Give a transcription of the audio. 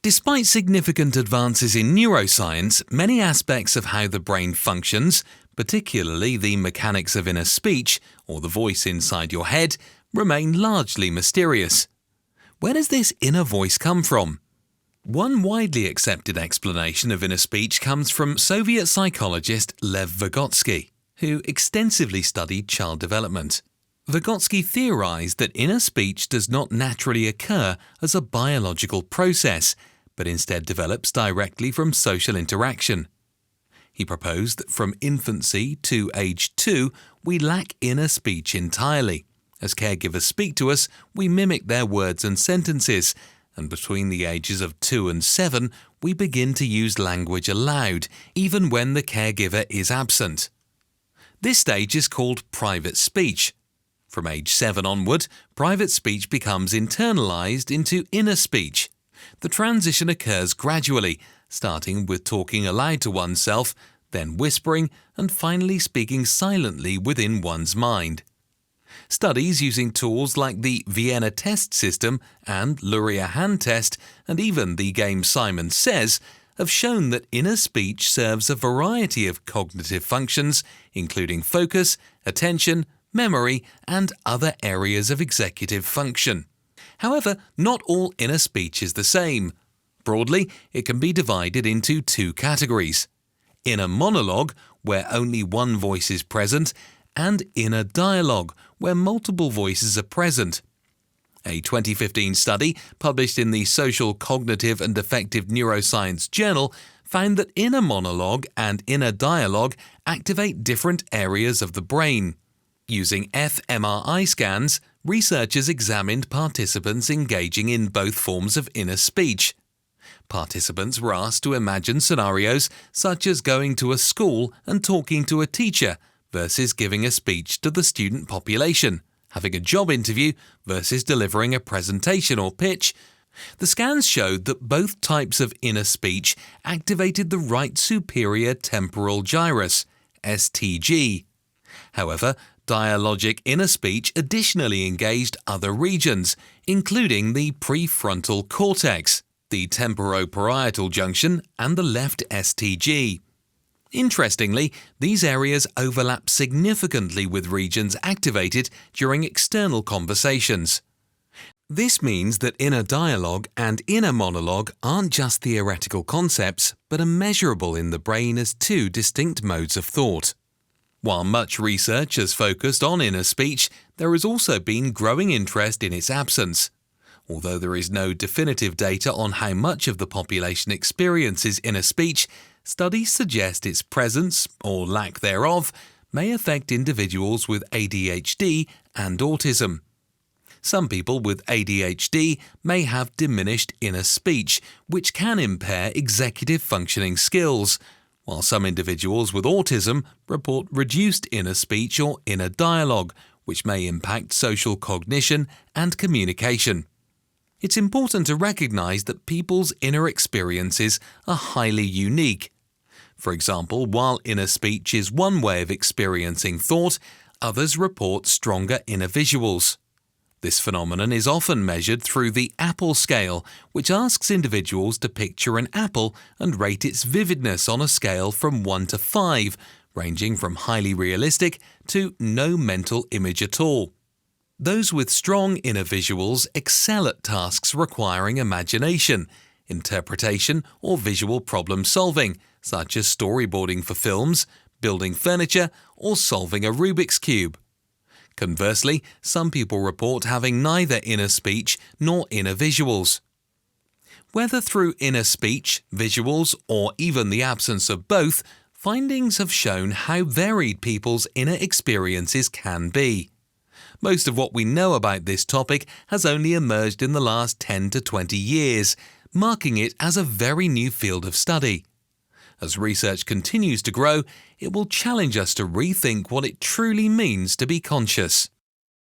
Despite significant advances in neuroscience, many aspects of how the brain functions, particularly the mechanics of inner speech, or the voice inside your head, remain largely mysterious. Where does this inner voice come from? One widely accepted explanation of inner speech comes from Soviet psychologist Lev Vygotsky, who extensively studied child development. Vygotsky theorized that inner speech does not naturally occur as a biological process, but instead develops directly from social interaction. He proposed that from infancy to age 2, we lack inner speech entirely. As caregivers speak to us, we mimic their words and sentences, and between the ages of 2 and 7, we begin to use language aloud, even when the caregiver is absent. This stage is called private speech. From age 7 onward, private speech becomes internalized into inner speech. The transition occurs gradually, starting with talking aloud to oneself, then whispering, and finally speaking silently within one's mind. Studies using tools like the Vienna test system and Luria hand test, and even the game Simon Says, have shown that inner speech serves a variety of cognitive functions, including focus, attention, memory, and other areas of executive function. However, not all inner speech is the same. Broadly, it can be divided into 2 categories: inner monologue, where only one voice is present, and inner dialogue, where multiple voices are present. A 2015 study published in the Social Cognitive and Affective Neuroscience Journal found that inner monologue and inner dialogue activate different areas of the brain. Using fMRI scans, researchers examined participants engaging in both forms of inner speech. Participants were asked to imagine scenarios such as going to a school and talking to a teacher versus giving a speech to the student population, having a job interview versus delivering a presentation or pitch. The scans showed that both types of inner speech activated the right superior temporal gyrus, STG. However, dialogic inner speech additionally engaged other regions, including the prefrontal cortex, the temporoparietal junction, and the left STG. Interestingly, these areas overlap significantly with regions activated during external conversations. This means that inner dialogue and inner monologue aren't just theoretical concepts, but are measurable in the brain as 2 distinct modes of thought. While much research has focused on inner speech, there has also been growing interest in its absence. Although there is no definitive data on how much of the population experiences inner speech, studies suggest its presence, or lack thereof, may affect individuals with ADHD and autism. Some people with ADHD may have diminished inner speech, which can impair executive functioning skills, while some individuals with autism report reduced inner speech or inner dialogue, which may impact social cognition and communication. It's important to recognize that people's inner experiences are highly unique. For example, while inner speech is one way of experiencing thought, others report stronger inner visuals. This phenomenon is often measured through the Apple scale, which asks individuals to picture an apple and rate its vividness on a scale from 1 to 5, ranging from highly realistic to no mental image at all. Those with strong inner visuals excel at tasks requiring imagination, interpretation, or visual problem solving, such as storyboarding for films, building furniture, or solving a Rubik's Cube. Conversely, some people report having neither inner speech nor inner visuals. Whether through inner speech, visuals, or even the absence of both, findings have shown how varied people's inner experiences can be. Most of what we know about this topic has only emerged in the last 10 to 20 years, marking it as a very new field of study. As research continues to grow, it will challenge us to rethink what it truly means to be conscious.